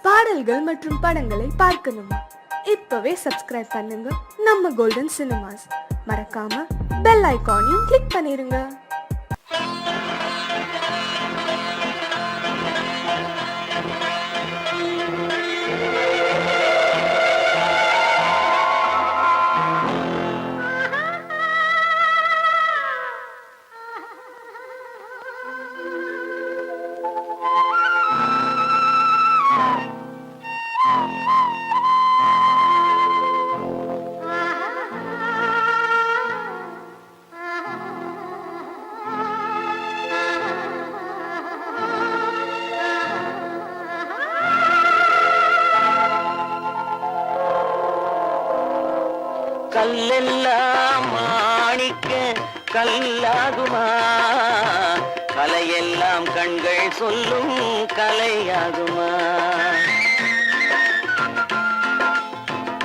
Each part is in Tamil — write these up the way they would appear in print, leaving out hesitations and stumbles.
பாடல்கள் மற்றும் படங்களை பார்க்கணுமா? இப்பவே சப்ஸ்கிரைப் பண்ணுங்க நம்ம கோல்டன் சினிமாஸ். மறக்காம பெல் ஐகானையும் கிளிக் பண்ணிருங்க. கல்லெல்லாம் மாணிக்க கல்லாகுமா, கலையெல்லாம் கண்கள் சொல்லும் கலையாகுமா.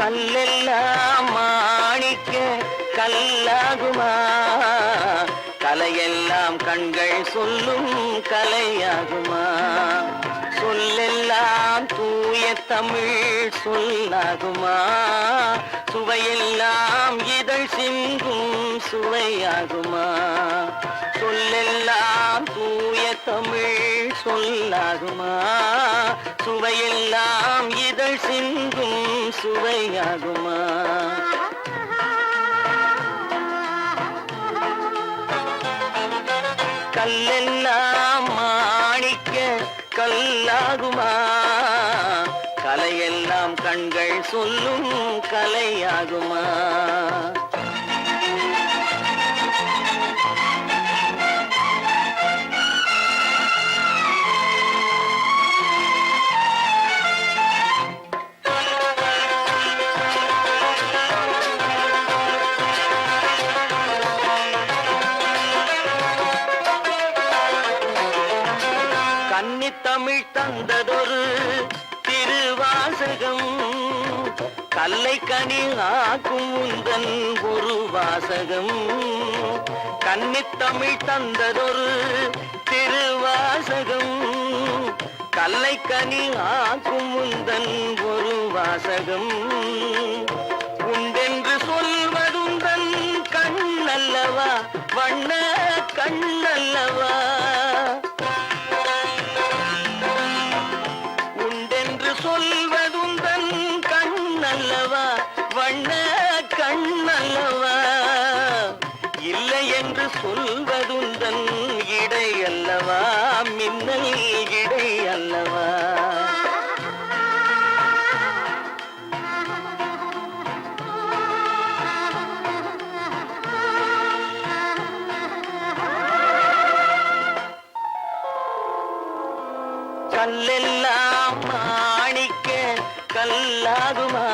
கல்லெல்லாம் மாணிக்க கல்லாகுமா, கலையெல்லாம் கண்கள் சொல்லும் கலையாகுமா. சொல்லெல்லாம் தூய தமிழ் சொல்லாகுமா, சுவையெல்லாம் இதழ் சிந்தும் சுவையாகுமா. சொல்லெல்லாம் தூய தமிழ் சொல்லாகுமா, சுவையெல்லாம் இதழ் சிந்தும் சுவையாகுமா. கல்லெல்லாம் மாணிக்க கல்லாகுமா, கலையெல்லாம் கண்கள் சொல்லும் கலையாகுமா. கன்னித்தமிழ் தந்ததொரு திருவாசகம், கல்லை கனி ஆக்கும் உந்தன் ஒரு வாசகம். கன்னித்தமிழ் தந்ததொரு திருவாசகம், கல்லை கனி ஆக்கும் உந்தன் ஒரு வாசகம். உண்டென்று சொல்வதுந்தன் கண்ணல்லவா, வண்ண கண்ணல்லவா. சொல்வதுந்தன் கண்ணல்லவா, வண்ண கண்ணல்லவா. இல்லை என்று சொல்வதுந்தன் இடை அல்லவா, மின்னல் இடை அல்லவா. கல்லெல்லாம் மாணிக்க கல்லாகுமா,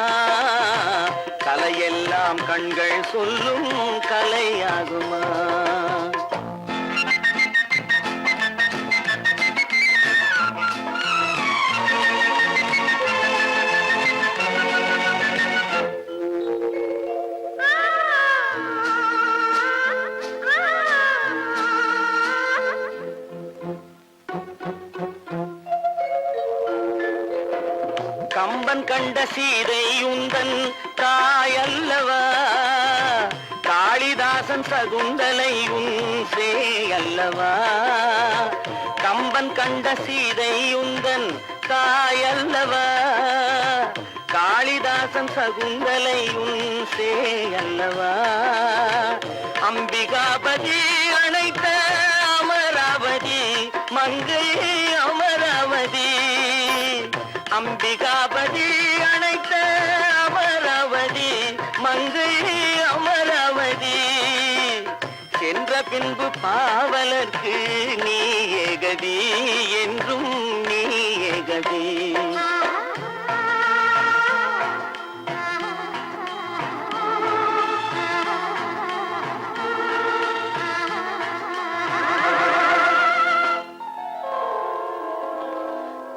கலையெல்லாம் கண்கள் சொல்லும் கலையாகுமா. கம்பன் கண்ட சீதை உந்தன் தாயல்லவா, காளிதாசன் சகுந்தலை உன் சேயல்லவா. கம்பன் கண்ட சீதை உந்தன் தாயல்லவா, காளிதாசன் சகுந்தலை உன் சேயல்லவா. அம்பிகாபதி அணைத்த அமராவதி மங்கை அமராவதி. அம்பிகாபதி அணைத்த அமராவதி மங்கை அமராவதி. சென்ற பின்பு பாவலர்க்கு நீ ஏகதி, என்றும் நீ ஏகதி.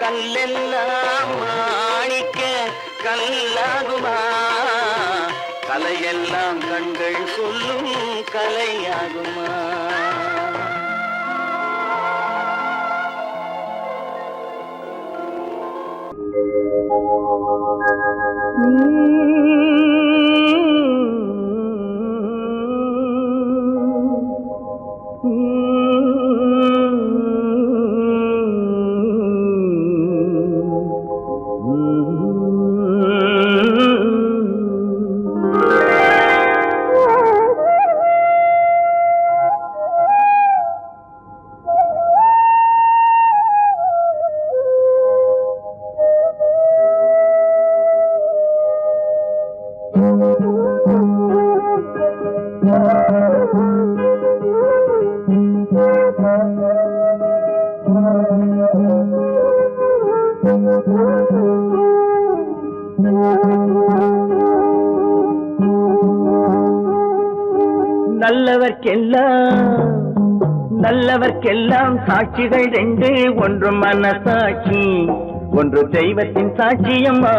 கல்லெல்லாம் மாணிக்க கல்லாகுமா, கலையெல்லாம் கண்கள் சொல்லும் கலையாகுமா. நல்லவர்க்கெல்லாம் சாட்சிகள் ரெண்டு, ஒன்று மனசாட்சி, ஒன்று தெய்வத்தின் சாட்சியம்மா.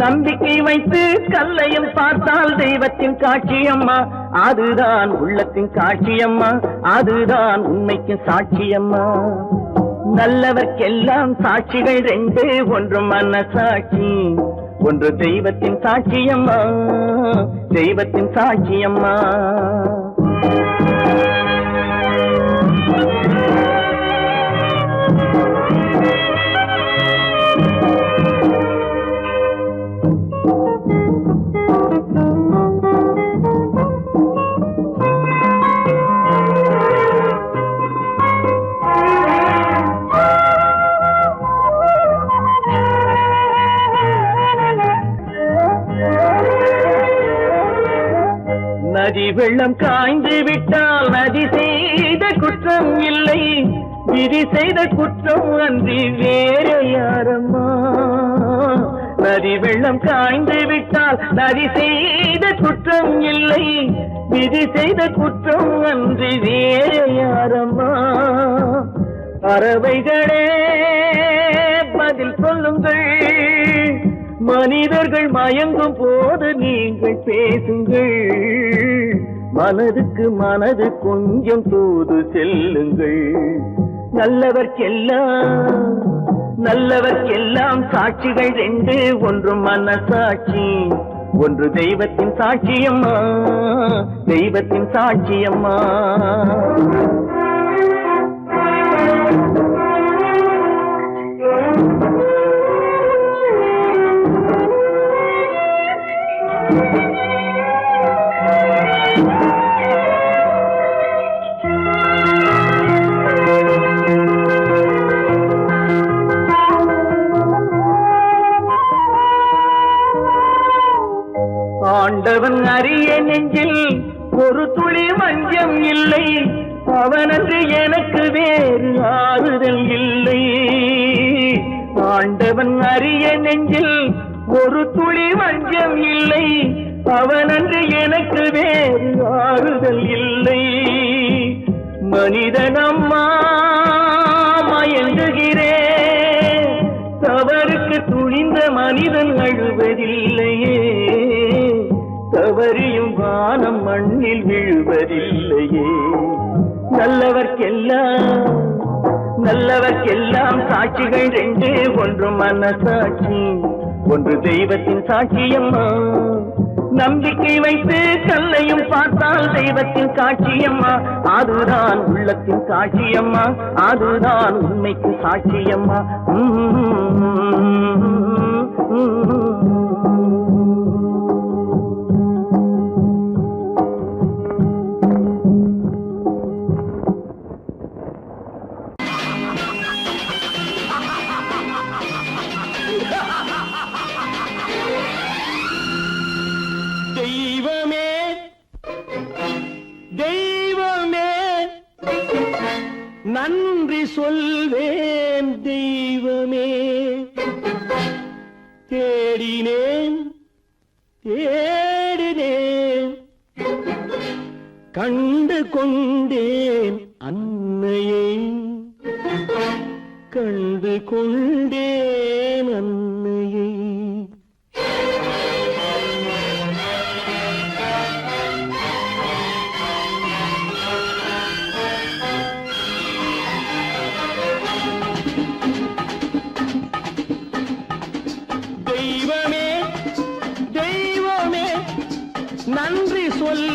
நம்பிக்கை வைத்து கல்லையும் பார்த்தால் தெய்வத்தின் காட்சியம்மா, அதுதான் உள்ளத்தின் காட்சியம்மா, அதுதான் உண்மைக்கு சாட்சியம்மா. நல்லவர்க்கெல்லாம் சாட்சிகள் ரெண்டு, ஒன்று மனசாட்சி, ஒன்று தெய்வத்தின் சாட்சியம்மா, தெய்வத்தின் சாட்சியம்மா. நதி வெள்ளம் காய்ந்து விட்டால் நதி செய்த குற்றம் இல்லை, விதி செய்த குற்றம் அன்றி வேறு யாரம்மா. நதி வெள்ளம் காய்ந்து விட்டால் நதி செய்த குற்றம் இல்லை, விதி செய்த குற்றம் அன்றி வேறு யாரம்மா. பறவைகளே பதில் சொல்லுங்கள், மனிதர்கள் மயங்கும் போது நீங்கள் பேசுங்கள், மனதுக்கு மனது கொஞ்சம் தூது செல்லுங்கள். நல்லவர்க்கெல்லாம் சாட்சிகள் ரெண்டு, ஒன்று மனசாட்சி, ஒன்று தெய்வத்தின் சாட்சியம்மா, தெய்வத்தின் சாட்சியம்மா. ஆண்டவன் அறிய நெஞ்சில் ஒரு துளி வஞ்சம் இல்லை, அவனன்று எனக்கு வேறு ஆறுதல் இல்லை. ஆண்டவன் அறிய நெஞ்சில் ஒரு துளி வஞ்சம் இல்லை, அவனன்று எனக்கு வேறு ஆறுதல் இல்லை. மனிதனம்மா மயங்குகிறேன், தவறுக்கு துணிந்த மனிதன் அழுவதில்லையே, தவறியும் வானம் மண்ணில் விழுவதில்லையே. நல்லவர்க்கெல்லாம் சாட்சிகள் ரெண்டு, ஒன்று மனசாட்சி, ஒன்று தெய்வத்தின் சாட்சியம்மா. நம்பிக்கை வைத்து கல்லையும் பார்த்தால் தெய்வத்தின் காட்சியம்மா, அதுதான் உள்ளத்தின் காட்சியம்மா, அதுதான் உண்மைக்கு சாட்சியம்மா. தெய்வமே தெய்வமே நன்றி சொல்வேன், தெய்வமே தேடினேன் தேடினேன், கண்டு கொண்டேன் அன்னையை, கண்டு கொண்டேன் அன்னையை.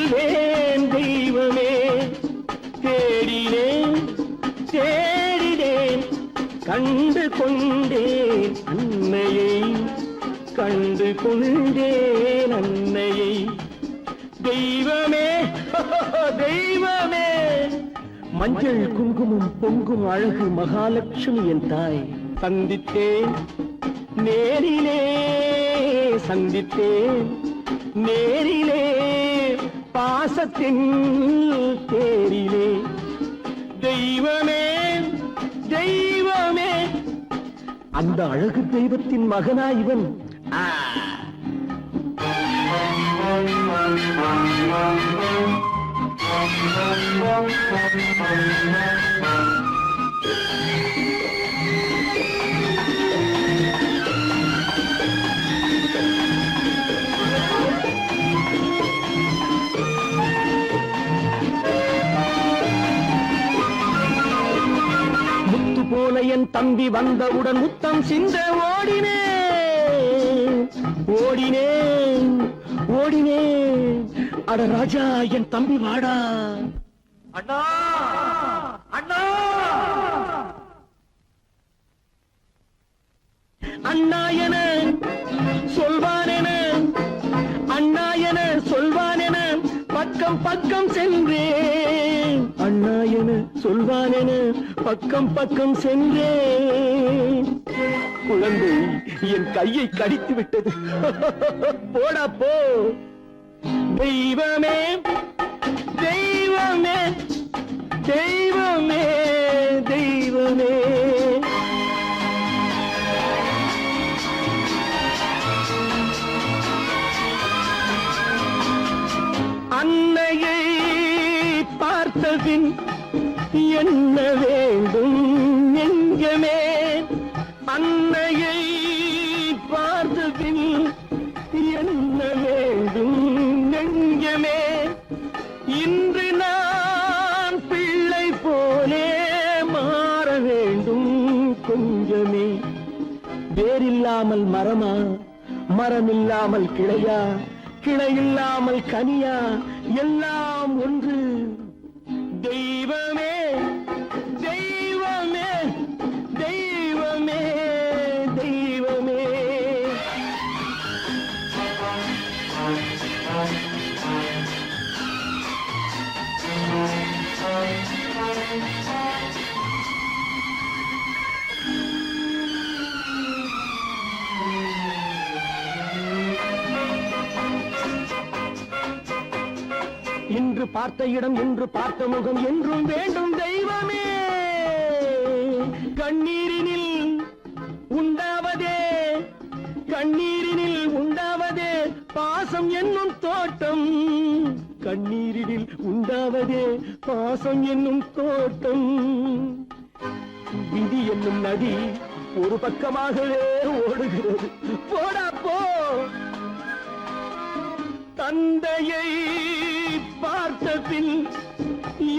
சொல்வேன் தெய்வமே. தேடினேன் தேடினேன் கண்டு கொண்டேன் அன்னையை, கண்டு கொண்டேன் அன்னையை. தெய்வமே தெய்வமே, மஞ்சள் குங்குமம் பொங்கும் அழகு மகாலட்சுமி என் தாய். சந்தித்தேன் நேரிலே, சந்தித்தேன் நேரிலே, பாசத்தின் தேரிலே. தெய்வமே தெய்வமே, அந்த அழகு தெய்வத்தின் மகனா இவன். முத்து போல என் தம்பி வந்தவுடன் முத்தம் சிந்த ஓடினேன் ஓடினேன் ஓடினேன். அட ராஜா என் தம்பி வாடா. அண்ணா அண்ணா அண்ணா என சொல்வானென, அண்ணா என சொல்வானென பக்கம் பக்கம் சென்றேன். அண்ணா என சொல்வானென பக்கம் பக்கம் சென்றேன். குழந்தை என் கையை கடித்து விட்டது. போடா போ. தெய்வமே தெய்வமே தெய்வமே தெய்வமே. அன்னையை பார்த்தபின் என்ன வேண்டும் நெஞ்சமே, அன்னையை பார்த்தபின் என்ன வேண்டும் நெஞ்சமே. இன்று நான் பிள்ளை போலே மாற வேண்டும் கொஞ்சமே. வேரில்லாமல் மரமா, மரமில்லாமல் கிளையா, கிளையில்லாமல் கனியா, எல்லாம் ஒன்று. தெய்வமே தெய்வமே தெய்வமே தெய்வமே. இன்று பார்த்த இடம், இன்று பார்த்த முகம் என்றும் வேண்டும் தெய்வமே. கண்ணீரினில் உண்டாவதே, கண்ணீரினில் உண்டாவதே பாசம் என்னும் தோட்டம். கண்ணீரினில் உண்டாவதே பாசம் என்னும் தோட்டம். விதி என்னும் நதி ஒரு பக்கமாகவே ஓடுகிறது. போடா போ. தந்தையை பார்த்த பின்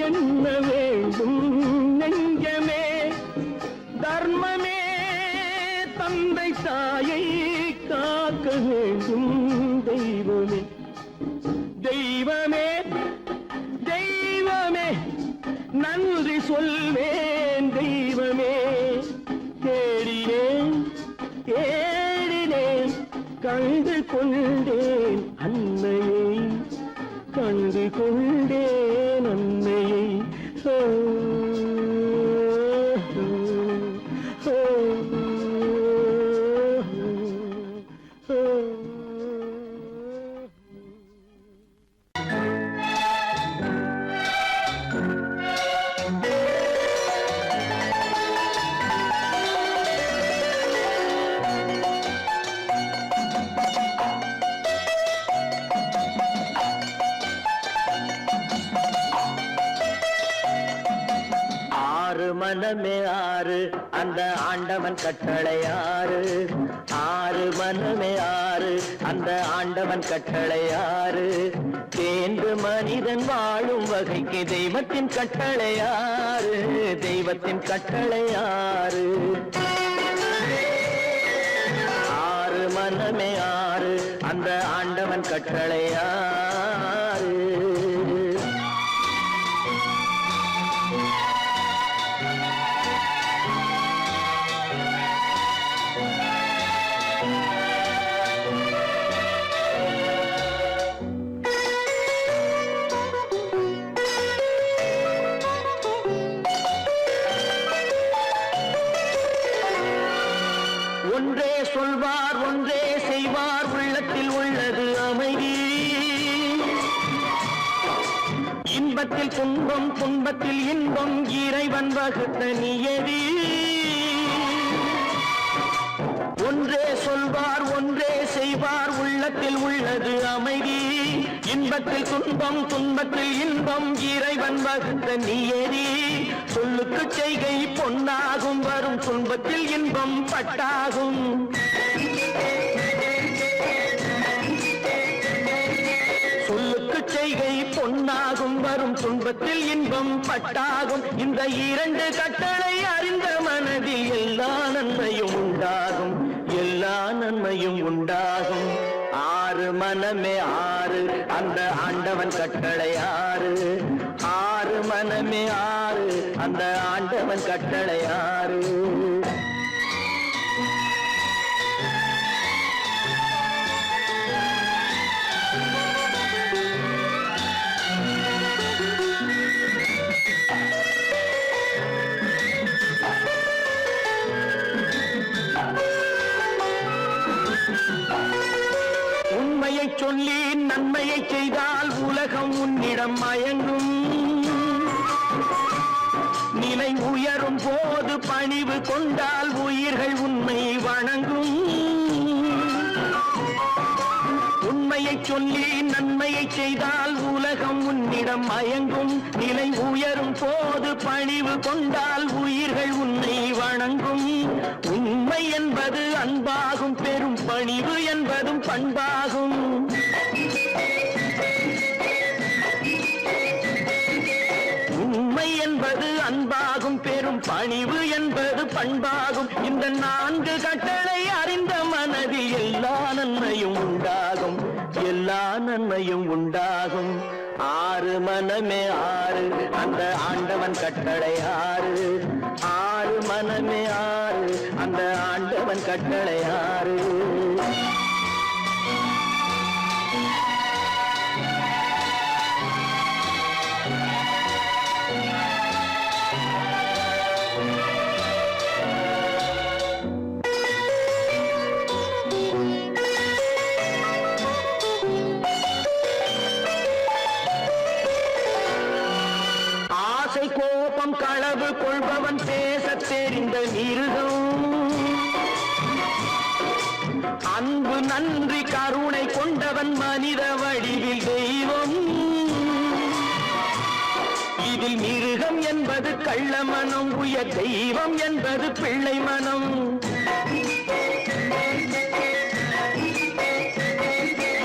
என்ன வேண்டும் நெஞ்சமே. தர்மமே தந்தை தாயை காக்க வேண்டும் தெய்வமே. தெய்வமே தெய்வமே, நன்றி சொல்வேன் தெய்வமே. தேடினேன் தேடினேன் கண்டு கொண்டேன் அன்னையை, கண்டு கொண்டேன் அன்னையை. மனமே ஆறு, அந்த ஆண்டவன் கட்டளை ஆறு. ஆறு மனமே ஆறு, அந்த ஆண்டவன் கட்டளை ஆறு. தேர்ந்து மனிதன் வாழும் வகைக்கு தெய்வத்தின் கட்டளை ஆறு, தெய்வத்தின் கட்டளை ஆறு. ஆறு மனமே ஆறு, அந்த ஆண்டவன் கட்டளை ஆறு. ஒன்றே சொல்வார் ஒன்றே செய்வார் உள்ளத்தில் உள்ளது அமைதி இன்பத்தில் துன்பம் துன்பத்தில் இன்பம் இறைவன் வகுத்த நியதி ஒன்றே சொல்வார் ஒன்றே செய்வார் உள்ளத்தில் உள்ளது அமைதி இன்பத்தில் துன்பம் துன்பத்தில் இன்பம் இறைவன் வகுத்த நியதி சொல்லுக்கு செய்கை பொன்னாகும் வரும் துன்பத்தில் இன்பம் பட்டாகும் சொல்லுக்கு செய்கை பொன்னாகும் வரும் துன்பத்தில் இன்பம் பட்டாகும் இந்த இரண்டு கட்டளை அறிந்த மனதில் எல்லா நன்மையும் உண்டாகும் எல்லா நன்மையும் உண்டாகும் ஆறு மனமே ஆறு அந்த ஆண்டவன் கட்டளை ஆறு ஆறு மனமே ஆறு அந்த ஆண்டவன் கட்டளை ஆறு உண்மையை சொல்லி நன்மையை செய்தால் உலகம் உன்னிடம் மயங்கும் நிலை உயரும் போது பணிவு கொண்டால் உயிர்கள் உன்னை வணங்கும் உண்மையை சொல்லி நன்மையை செய்தால் உலகம் உன்னிடம் மயங்கும் நிலை உயரும் போது பணிவு கொண்டால் உயிர்கள் உன்னை வணங்கும் உண்மை என்பது அன்பாகும் பெரும் பணிவு என்பதும் பண்பாகும் உண்மை என்பது அன்பாகும் பெரும் பணிவு என்பது பண்பாகும் இந்த நான்கு கட்டளை அறிந்த மனதில் எல்லா நன்மையும் உண்டாகும் எல்லா நன்மையும் உண்டாகும் ஆறு மனமே ஆறு அந்த ஆண்டவன் கட்டளை ஆறு ஆறு மனமே ஆறு அந்த ஆண்டவன் கட்டளை ஆறு கோபம் களவு கொள்பவன் பேசத் தெரிந்த மிருகம் அன்பு நன்றி கருணை கொண்டவன் மனித வடிவில் தெய்வம் இதில் மிருகம் என்பது கள்ள மனம் உயர் தெய்வம் என்பது பிள்ளை மனம்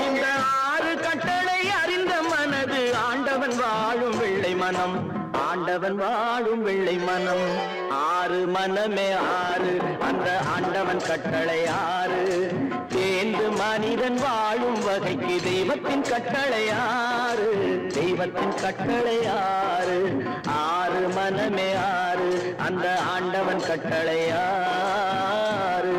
இந்த ஆறு கட்டளை அறிந்த மனது ஆண்டவன் வாழும் வெள்ளை மனம் ஆண்டவன் வாழும் வெள்ளை மனம் ஆறு மனமே ஆறு அந்த ஆண்டவன் கட்டளை ஆறு தேர்ந்து மனிதன் வாழும் வகைக்கு தெய்வத்தின் கட்டளை ஆறு தெய்வத்தின் கட்டளை ஆறு ஆறு மனமே ஆறு அந்த ஆண்டவன் கட்டளை ஆறு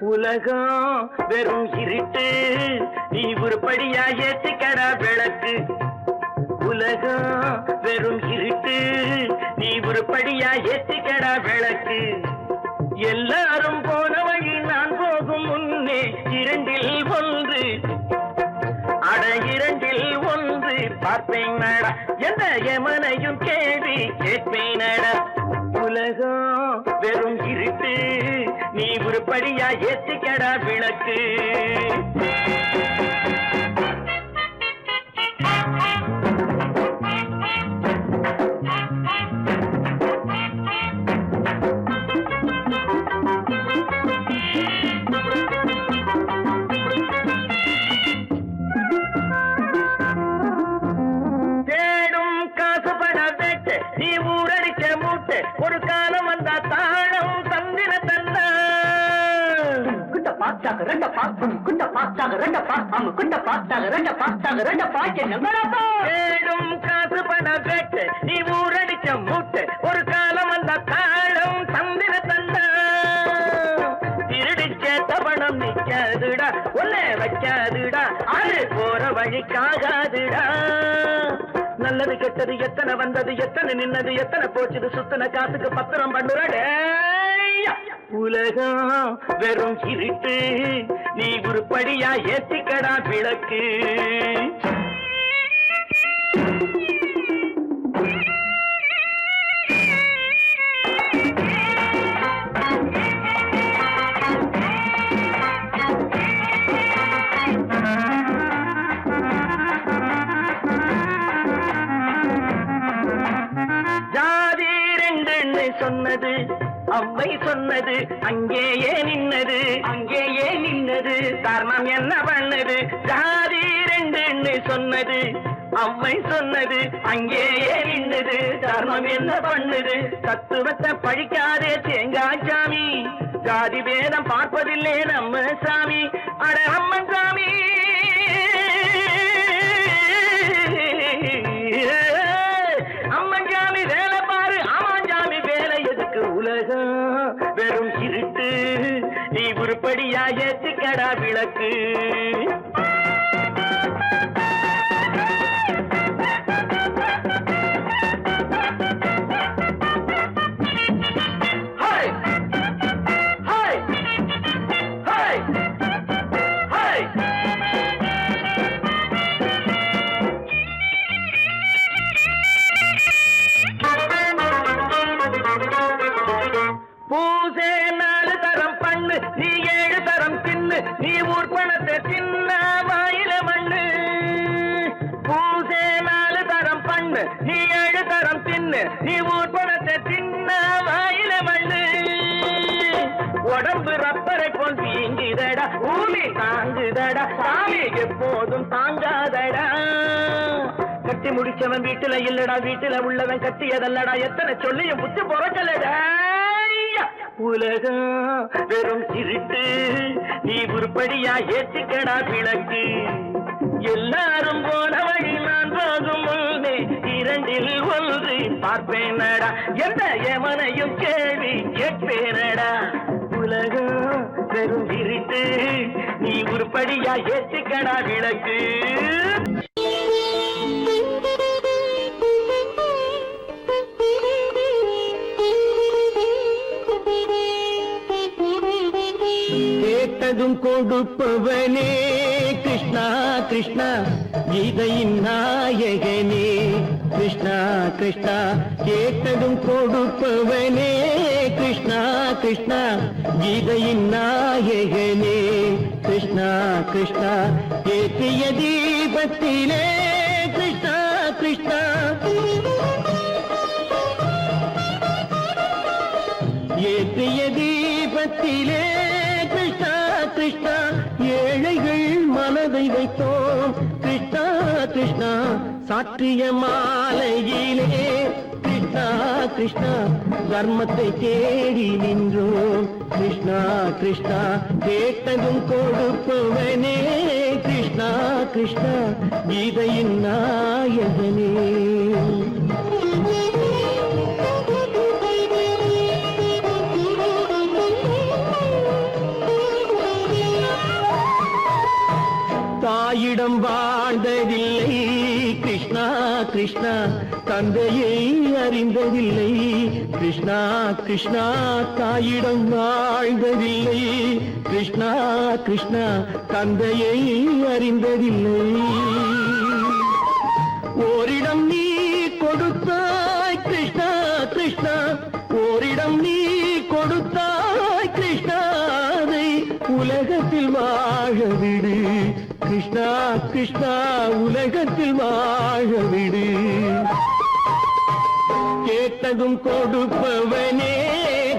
உலகம் வெறும் இருட்டு நீ உருப்படியா ஏத்திக்கடா விளக்கு உலகம் வெறும் இருட்டு நீ உருப்படியா ஏத்திக்கடா விளக்கு எல்லாரும் போன வழி நான் போகும் முன்னே இரண்டில் ஒன்று அட இரண்டில் ஒன்று பார்ப்பேன் நட எந்த எமனையும் கேள்வி கேட்பேன் நட உலகம் வெறும் இருட்டு நீ உருப்படியா ஏத்திக்கடா விளக்கு காலம் வந்த தாளம் தந்திர தந்தா குண்ட பாச்சாக ரெண்டப்பா குண்ட பாச்சாக ரெண்டப்பா குண்ட பாச்சாக ரெண்டப்பா என்னப்பா ஏடும் காசு பண கேட்டு நீ ஊரடிச்ச மூட்டு ஒரு காலம் வந்த தாளம் தந்திர தந்தா திருடி கேட்ட பணம் நிக்காதுடா ஒன்னே வைக்காதுடா அது போற வழிக்காகாதுடா நல்லது கெட்டது எத்தனை வந்தது எத்தனை நின்னது எத்தனை போச்சுது சுத்தன காசுக்கு பத்திரம் பண்ணுறடே உலகம் வெறும் இருட்டு நீ உருப்படியா ஏத்திக்கடா விளக்கு சொன்னது அம்மை சொன்னது அங்கேயே நின்னது காரணம் என்ன பண்ணது ஜாதி ரெண்டு சொன்னது அம்மை சொன்னது அங்கேயே நின்னது காரணம் என்ன பண்ணுது தத்துவத்தை பழிக்காதே தேங்காய் சாமி ஜாதி பேதம் பார்ப்பதில்லை நம்ம சாமி அட அம்மன் சாமி அம்மன் சாமி வேலை பாரு ஆமான் சாமி வேலை எதுக்கு உலகம் வெறும் இருட்டு நீ உருப்படியா ஏத்திக்கடா விளக்கு பூசே 4 தரம் பண்ணு நீ 7 தரம் தின்னு நீ ஊர் பணத்தை தின்ன வாயில மண்ணு பூசே 4 தரம் பண்ணு நீ 7 தரம் தின்னு நீ ஊர் பணத்தை தின்ன வாயில மண்ணு உடம்பு ரப்பரை போல் வீங்குதடா ஊமி தாங்குதடா சாமி எப்போதும் தாங்காதடா கட்டி முடிச்சவன் வீட்டுல இல்லடா வீட்டுல உள்ளவன் கட்டியதல்லடா எத்தனை சொல்லியும் புத்தி பொறக்கலடா உலகம் வெறும் இருட்டு நீ உருப்படியா ஏத்திக்கடா விளக்கு எல்லாரும் போன வழி நான் போகும் முன்னே 2 ஒன்று பார்ப்பேனடா எந்த எமனையும் கேள்வி கேட்பேனடா உலகம் வெறும் இருட்டு நீ உருப்படியா ஏத்திக்கடா விளக்கு கேட்டதும் கொடுப்பவனே கிருஷ்ணா கிருஷ்ணா கீதையின் நாயகனே கிருஷ்ணா கிருஷ்ணா கேட்டதும் கொடுப்பவனே கிருஷ்ணா கிருஷ்ணா கீதையின் நாயகனே கிருஷ்ணா கிருஷ்ணா ஏற்றிய தீபத்திலே கிருஷ்ணா கிருஷ்ணா ஏற்றிய தீபத்திலே கிருஷ்ணா கிருஷ்ணா ஏழைகள் மனதை வைத்தோம் கிருஷ்ணா கிருஷ்ணா சாற்றிய மாலையிலே கிருஷ்ணா கிருஷ்ணா தர்மத்தை தேடி நின்றோம் கிருஷ்ணா கிருஷ்ணா கேட்டதும் கொடுப்பவனே கிருஷ்ணா கிருஷ்ணா கீதையின் நாயகனே தாயிடம் வாழ்ந்ததில்லை கிருஷ்ணா கிருஷ்ணா தந்தையை அறிந்ததில்லை கிருஷ்ணா கிருஷ்ணா தாயிடம் வாழ்ந்ததில்லை கிருஷ்ணா கிருஷ்ணா தந்தையை அறிந்ததில்லை ஓரிடம் நீ கொடுத்தாய் கிருஷ்ணா கிருஷ்ணா ஓரிடம் நீ கொடுத்தாய் கிருஷ்ணா அதை உலகத்தில் வாழ விடு கிருஷ்ணா கிருஷ்ணா உலகத்தில் வாழ விடு கேட்டதும் கொடுப்பவனே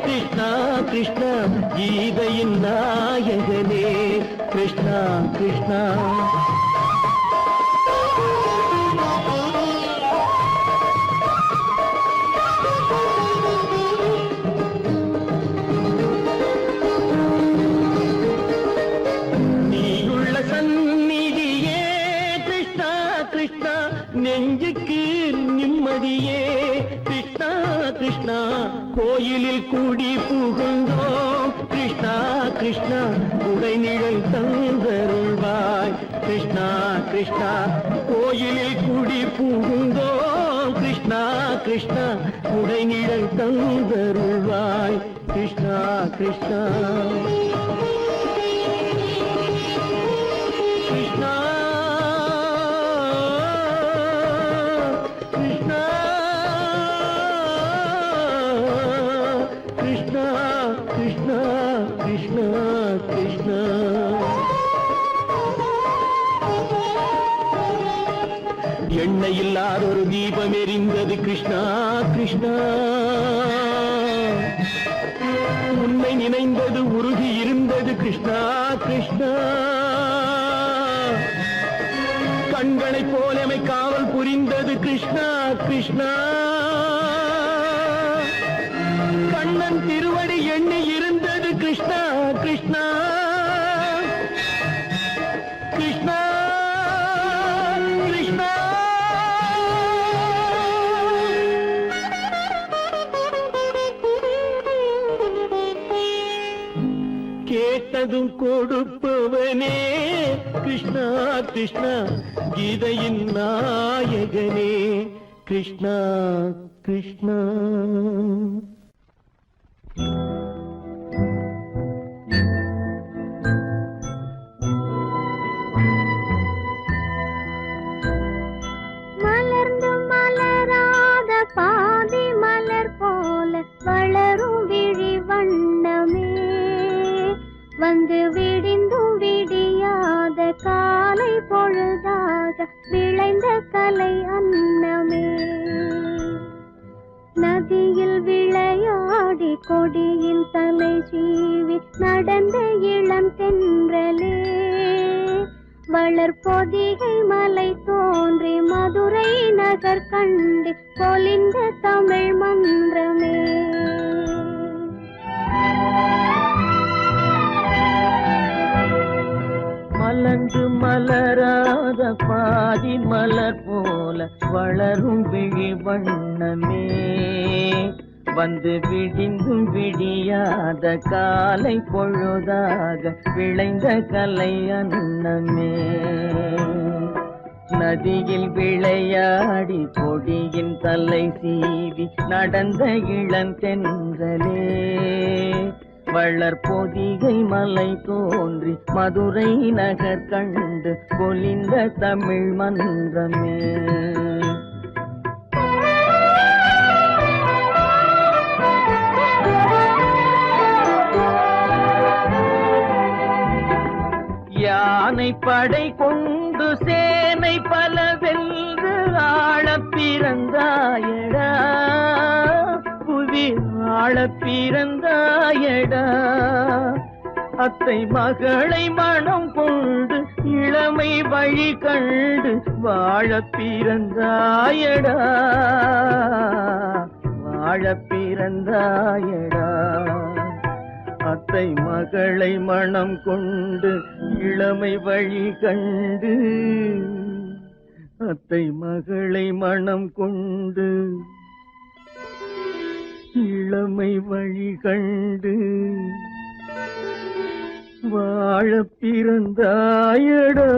கிருஷ்ணா கிருஷ்ணா கீதையின் நாயகனே கிருஷ்ணா கிருஷ்ணா கிருஷ்ணா நெஞ்சுக்கு நிம்மதியே கிருஷ்ணா கிருஷ்ணா கோயிலில் கூடி புகுந்தோம் கிருஷ்ணா கிருஷ்ணா உடைநிழல் தந்தருள்வாய் கிருஷ்ணா கிருஷ்ணா கோயிலில் கூடி புகுந்தோம் கிருஷ்ணா கிருஷ்ணா உடைநிழல் தந்தருள்வாய் கிருஷ்ணா கிருஷ்ணா கிருஷ்ணா கிருஷ்ணா கிருஷ்ணா கிருஷ்ணா கிருஷ்ணா கிருஷ்ணா எண்ணெய் இல்லாத ஒரு தீபம் எரிந்தது கிருஷ்ணா கிருஷ்ணா உன்னை நினைந்தது உருகி இருந்தது கிருஷ்ணா கிருஷ்ணா கண்களை போலமை காவல் புரிந்தது கிருஷ்ணா கிருஷ்ணா கண்ணன் திருவடி எண்ணி இருந்தது கிருஷ்ணா கிருஷ்ணா கிருஷ்ணா கிருஷ்ணா கேட்டதும் கொடுப்பவனே கிருஷ்ணா கிருஷ்ணா கீதையின் நாயகனே கிருஷ்ணா கிருஷ்ணா மலர்ந்து மலராத பாதி மலர் போல வளரும் விழி வண்ணமே வந்து விடிந்தும் விடியாத காலை பொழுதாக விளைந்த கலை அன்னமே நதியில் விளையாடி கொடியின் தலை சீவி நடந்த இளம் தென்றலே வளர்பொதிகை மலை தோன்றி மதுரை நகர் கண்டு பொலிந்த தமிழ் மன்றமே மலர்ந்து மலராத பாதி மலர் போல வளரும் விழி வண்ணமே வந்து விடிந்தும் விடியாத காலை பொழுதாக விளைந்த கலை அன்னமே நதியில் விளையாடி கொடியின் தலை சீவி நடந்த இளந்தென்றலே வளர்பொதிகை மலை தோன்றி மதுரை நகர் கண்டு பொலிந்த தமிழ் மன்றமே யானை படை கொண்டு சேனை பல வென்று ஆளப் பிறந்தாயடா புவி ஆளப் பிறந்தாயடா அத்தை மகளை மனம் கொண்டு இளமை வழி கண்டு வாழப் பிறந்தாயடா வாழப் பிறந்தாயடா அத்தை மகளை மனம் கொண்டு இளமை வழி கண்டு அத்தை மகளை மனம் கொண்டு இளமை வழி கண்டு வாழப் பிறந்தாயடா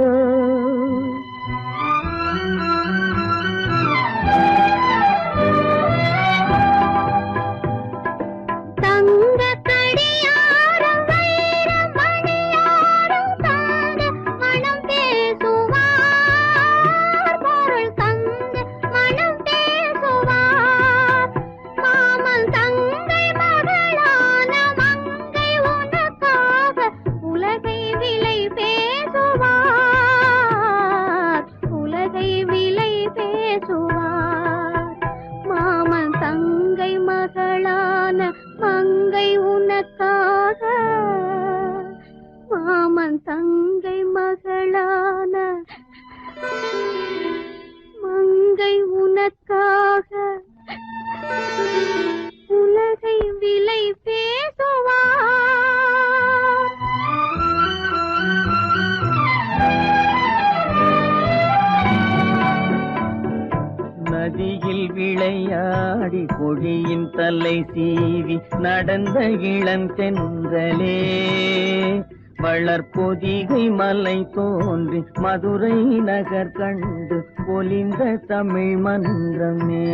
விளையாடி கொடியின் தலை சீவி நடந்த இளந்தென்றலே வளர்பொதிகை மலை தோன்றி மதுரை நகர் கண்டு பொலிந்த தமிழ் மன்றமே.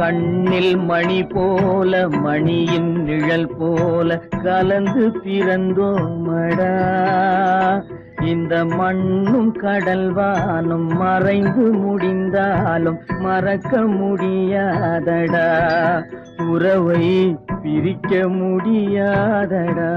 கண்ணில் மணி போல மணியின் நிழல் போல கலந்து பிறந்தோமடா. இந்த மண்ணும் கடல்வானும் மறைந்து முடிந்தாலும் மறக்க முடியாதடா. உறவை பிரிக்க முடியாதடா.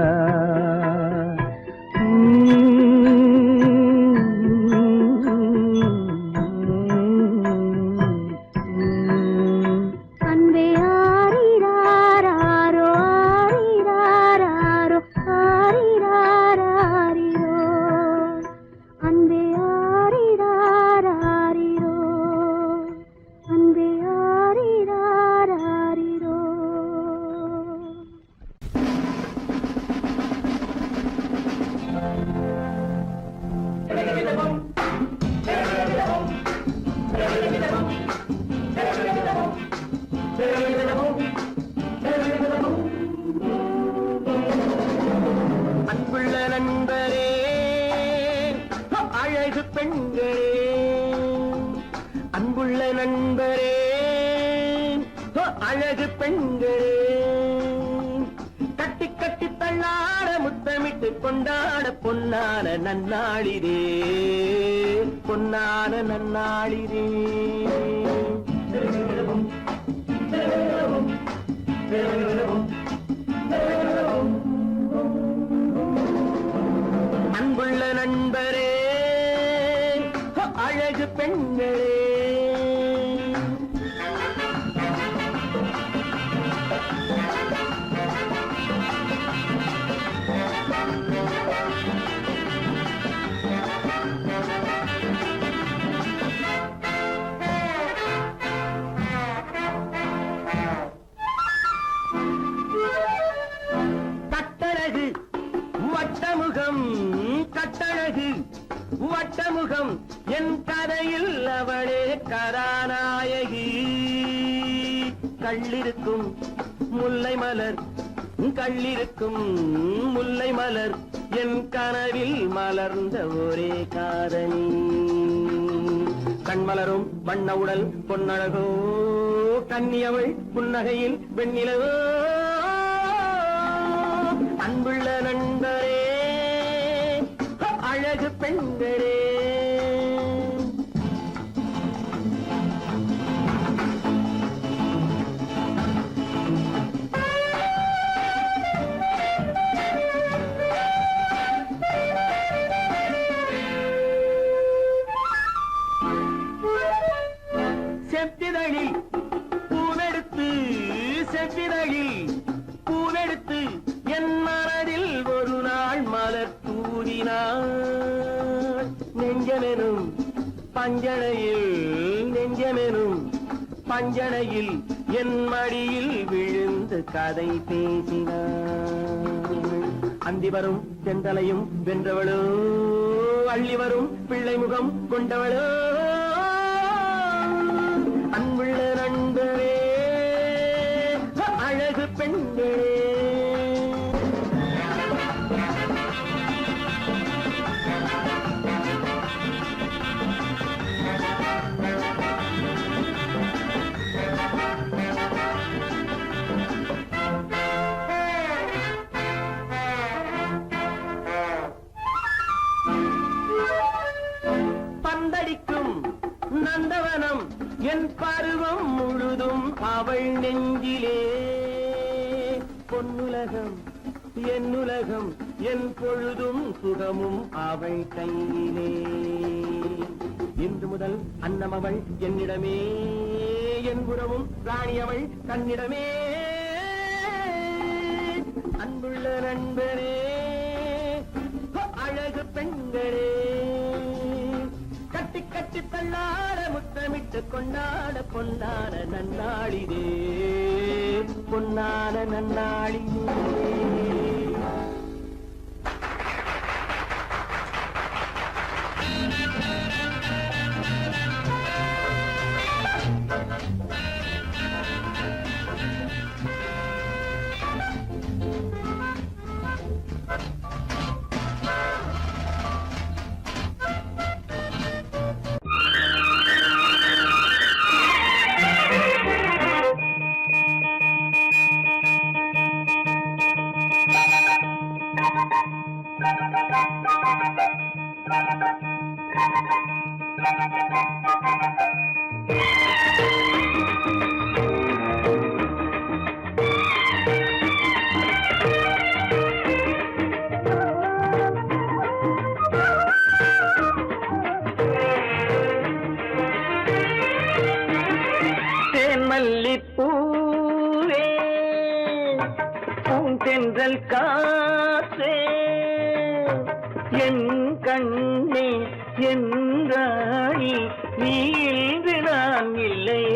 அன்புள்ள நண்பரே, அழகு பெண்களே, அன்புள்ள நண்பரே, அழகு பெண்களே, கட்டி கட்டி தள்ளாட முத்தமிட்டு கொண்டாட பொன்னான நன்னாளிரே, பொன்னான நன்னாளிரே. அன்புள்ள நண்பரே, அழகு பெண்களே, கட்டழகு வட்டமுகம், கட்டழகு வட்டமுகம், என் கதையில் அவளே கதாநாயகி. கள்ளிருக்கும் முல்லை மலர், கள்ளிருக்கும் முல்லை மலர், என் கனவில் மலர்ந்த ஒரே காதணி. கண்மலரும் வண்ண உடல் பொன்னழகோ, கன்னியவள் புன்னகையில் வெண்ணிலவோ. அன்புள்ள நண்பரே, அழகு பெண்களே, செப்பிதழில் பூவெடுத்து, செப்பிதழில் பூவெடுத்து என் மனதில் ஒரு நாள் மலர் தூவினாள். நெஞ்சமெனும் பஞ்சனையில், நெஞ்சமெனும் பஞ்சனையில் என் மடியில் விழுந்து கதை பேசினாள். அந்தி வரும் செந்தலையும் வென்றவளோ, அள்ளி வரும் பிள்ளை முகம் கொண்டவளோ. அன்புள்ள நண்பரே, அழகு பெண்களே, பந்தடிக்கும் நந்தவனம் என் பருவம் முழுதும் அவள் நெஞ்சிலே. பொன்னுலகம் என்னுலகம், என் பொழுதும் சுகமும் அவள் கையிலே. இன்று முதல் அன்னமவள் என்னிடமே, என் உறவும் ராணியவள் தன்னிடமே. அன்புள்ள நண்பனே, அழகு பெண்களே, கட்டி கட்டி தள்ளாட முத்தமிட்டு கொண்டாட பொன்னான நன்னாளிதே, பொன்னான நன்னாளிதே. மல்லிப்பூவே பூந்தென்றல் காற்றே என் கண்ணே என் ராணி நீ இன்று நான் இல்லையே.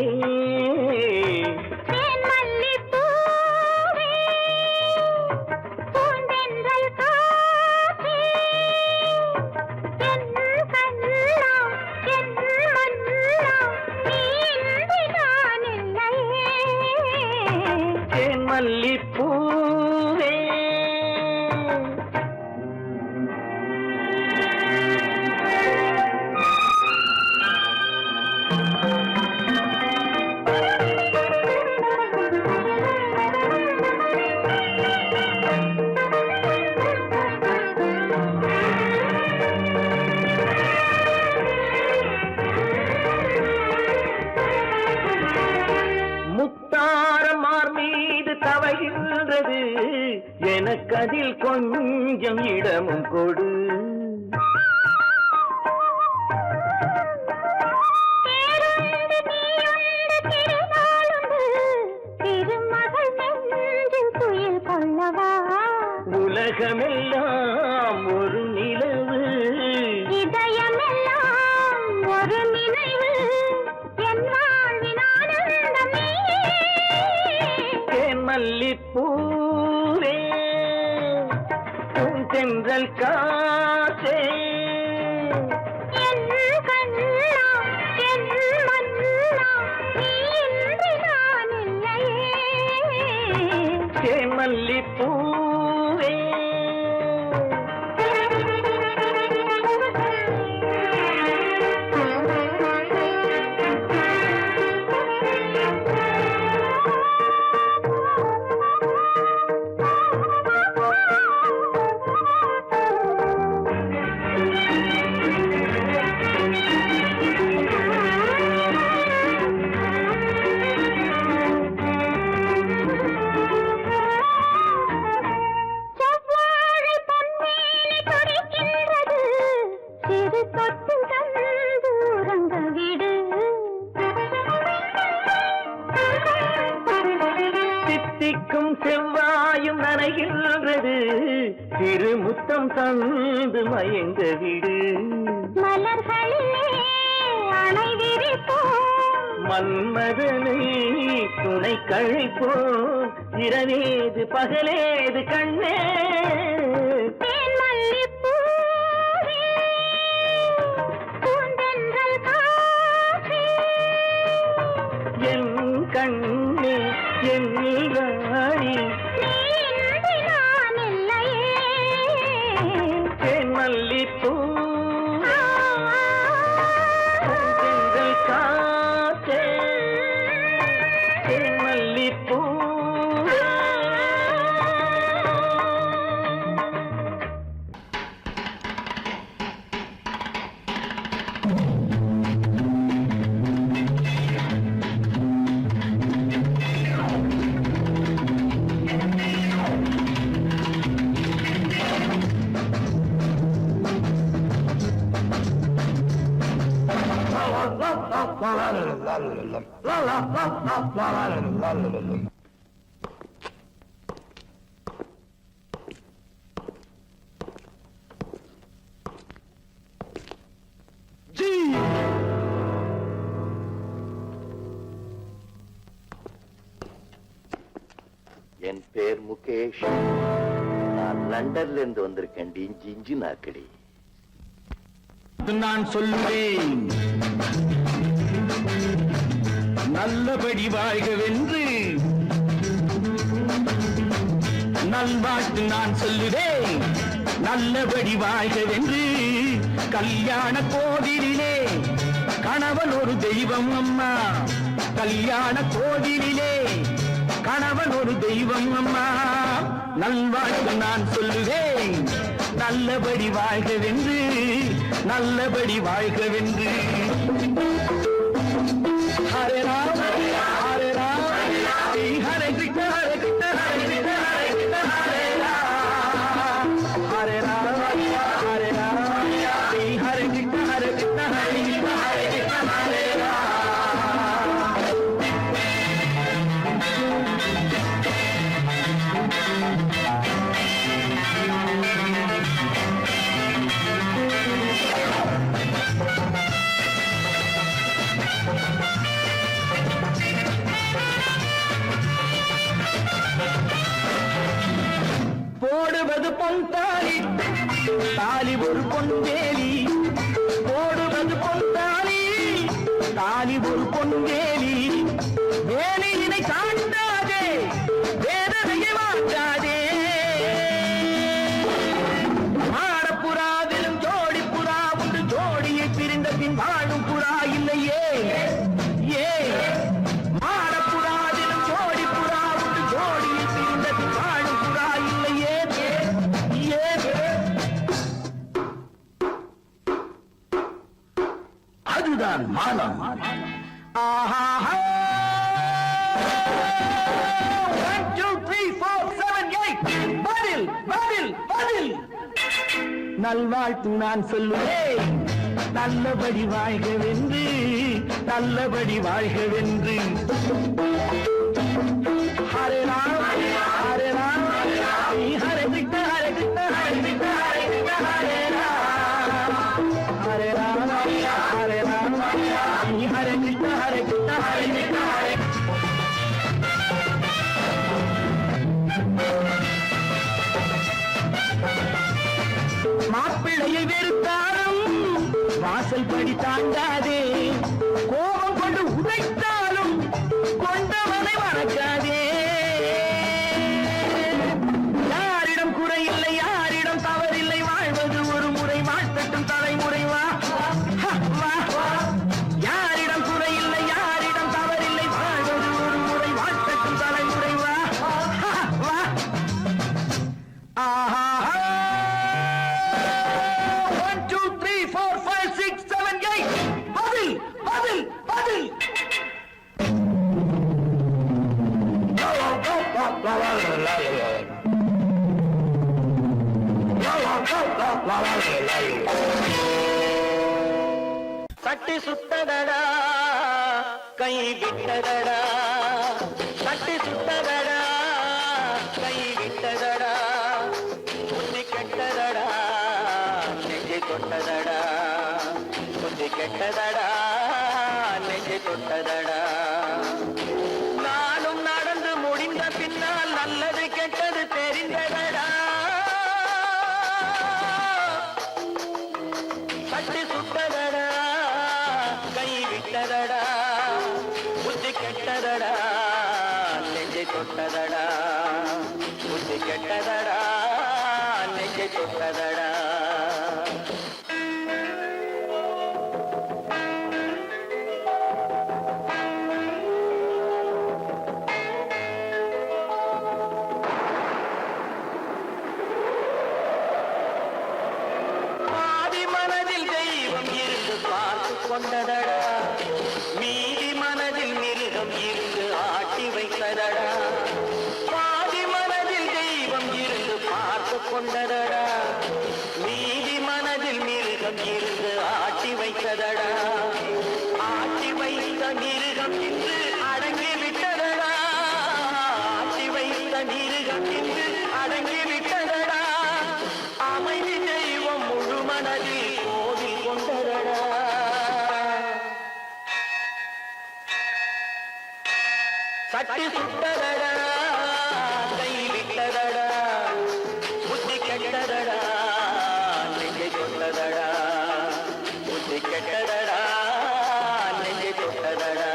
மல்லிப்பூவே முத்தாரமார் மீது தவழ்கின்றது எனக்கு அதில் கொஞ்சம் இடமும் கொடு. உலகமெல்லாம் ஒரு நிலவு, இதயமெல்லாம் ஒரு நினைவு, என் வாழ்வின் ஆனந்தமே. மல்லிப்பூவே பூந்தென்றல் காற்றே என் கண்ணா என் மன்னா நீ இன்று நான் இல்லையே. மல்லிப்பூவே தித்திக்கும் செவ்வாயும் நனைகின்றது, திருமுத்தம் தந்து மயங்க விடு. மலர்களிலே அணை விரிப்போம், மன்மதனை துணை கழிப்போம், இரவேது பகலேது கண்ணே. என் கண்ணே என் ராணி மல்லிப்பூ காற்றே மல்லிப்பூ. என் பேர் முகேஷ். நான் லண்டன்ல இருந்து வந்திருக்கேன். இஞ்சி நாக்கடி. நான் சொல்லுவேன் நல்லபடி வாழ்கவென்று. நல்வாழ்த்து நான் சொல்லுவேன் நல்லபடி வாழ்கவென்று. கல்யாண கோவிலிலே கணவன் ஒரு தெய்வம் அம்மா. கல்யாண கோவிலிலே கணவன் ஒரு தெய்வம் அம்மா. நல்வாழ்த்து நான் சொல்லுவேன் நல்லபடி வாழ்கவென்று. நல்லபடி வாழ்கவென்று. ஹரே ராம் ஹரே ராம் ஹரே கிருஷ்ண ஹரே கிருஷ்ண ஹரே கிருஷ்ண ஹரே கிருஷ்ண ஹரே ராம் ஹரே ராம் ஹரே ராம் ஹரே கிருஷ்ண ஹரே கிருஷ்ண ஹரே கிருஷ்ண ஹரே கிருஷ்ண ஹரே ராம். போடுவது பொன் தாலி தாலி ஒரு பொன்வேலி. போடுவது பொன் தாலி தாலி ஒரு பொன்வேலி. வேலியினை காட்டாதே வேதனையை மாற்றாதே. மாடப்புறாவிலும் ஜோடி புறா உண்டு. ஜோடியை பிரிந்த பின் வாழும் புறா இல்லையே. ஏ மாடப்புறாவிலும் ஜோடி புறா உண்டு. ஜோடியை பிரிந்த பின் வாழும் புறா இல்லையே. அதுதான் மானம். ஆஹா 1 2 3 4 7 8 பதில் பதில் பதில். நல்வாழ்த்து நான் சொல்லுவேன் நல்லபடி வாழ்கவென்று. நல்லபடி வாழ்கவென்று. ஹரே ராம் ஹரே ராம் ஹரே கிருஷ்ண ஹரே கிருஷ்ண ஹரே கிருஷ்ண ஹரே கிருஷ்ண ஹரே ராம் ஹரே ராம் ஹரே ராம் ஹரே கிருஷ்ண ஹரே கிருஷ்ண ஹரே கிருஷ்ண ஹரே. மாப்பிள்ளையை வெறுத்தாலும் வாசல் படி தாண்டாதே. கோபம் கொண்டு உதைத்தாலும் கொண்டவனை மறக்காதே. யாரிடம் குறையில்லை யாரிடம் தவறில்லை. வாழ்வது ஒரு முறை வாழ்த்தட்டும் தலைமுறை. வா வா யாரிடம் குறையில்லை யாரிடம் தவறில்லை. வாழ்வது ஒரு முறை வாழ்த்தட்டும் தலைமுறை. வா வா ஆஹா 1 2 3 4 5 6 7 8 பதில் பதில் பதில். தட்டி சுட்டதடா கை விட்டதடா. தட்டி சுட்டதடா கை விட்டதடா. புத்தி கெட்டதடா நெஞ்சை தொட்டதடா. புத்தி கெட்டதடா நெஞ்சை தொட்டதடா. நானும் நடந்து முடிந்த பின்னால் நல்லது கெட்டது தெரிந்ததடா. தட்டி சுட்டதடா கை விட்டதடா. புத்தி கெட்டதடா நெஞ்சை தொட்டதடா. புத்தி கெட்டதடா நெஞ்சை தொட்டதடா. கொண்டதடா மீதி மனதில் மிருகம் இருந்து ஆட்டி வைத்ததடா. பாதி மனதில் தெய்வம் இருந்து பார்த்து கொண்டதடா. மீதி மனதில் மிருகம் இருந்து ஆட்டி வைத்ததடா. மிருகம் இன்று அடங்கி விட்டதடா ஆட்டி வைத்த மிருகம் இன்று அடங்கி விட்டதடா அமைதி தெய்வம் முழு மனதில் கோவில் கொண்டதடா சட்டி சுட்டதடா கை விட்டதடா புத்தி கெட்டதடா நெஞ்சை கொண்டதடா புத்தி கெட்டதடா நெஞ்சை கொண்டதடா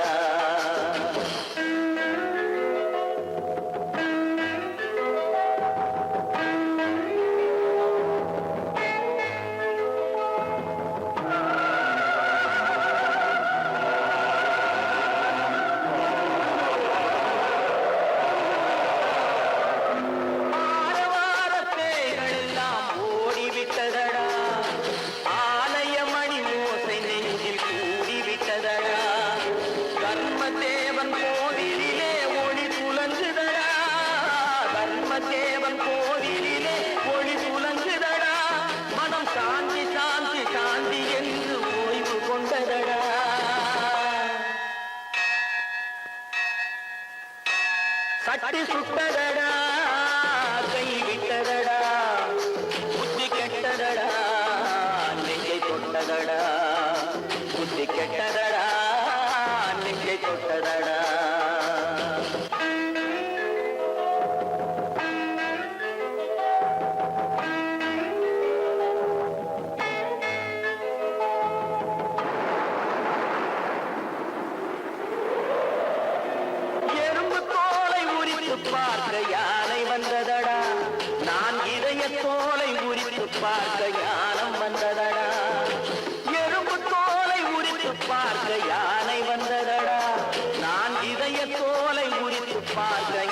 தேவன் கோவிலிலே ஒளி புலங்குதடா மனம் சாந்தி சாந்தி சாந்தி என்று ஓய்வு கொண்டதடா சட்டி சுட்டதடா கை விட்டதடா புத்தி கெட்டதடா நெஞ்சை தொட்டதடா புத்தி கெட்டதடா நெஞ்சை தொட்டதடா பார்க்க யானை வந்ததடா நான் இதய தோலை உரித்து பார்க்க யானம் வந்ததடா எறும்பு தோலை உரித்து பார்க்க யானை வந்ததடா நான் இதய தோலை உரித்து பார்க்க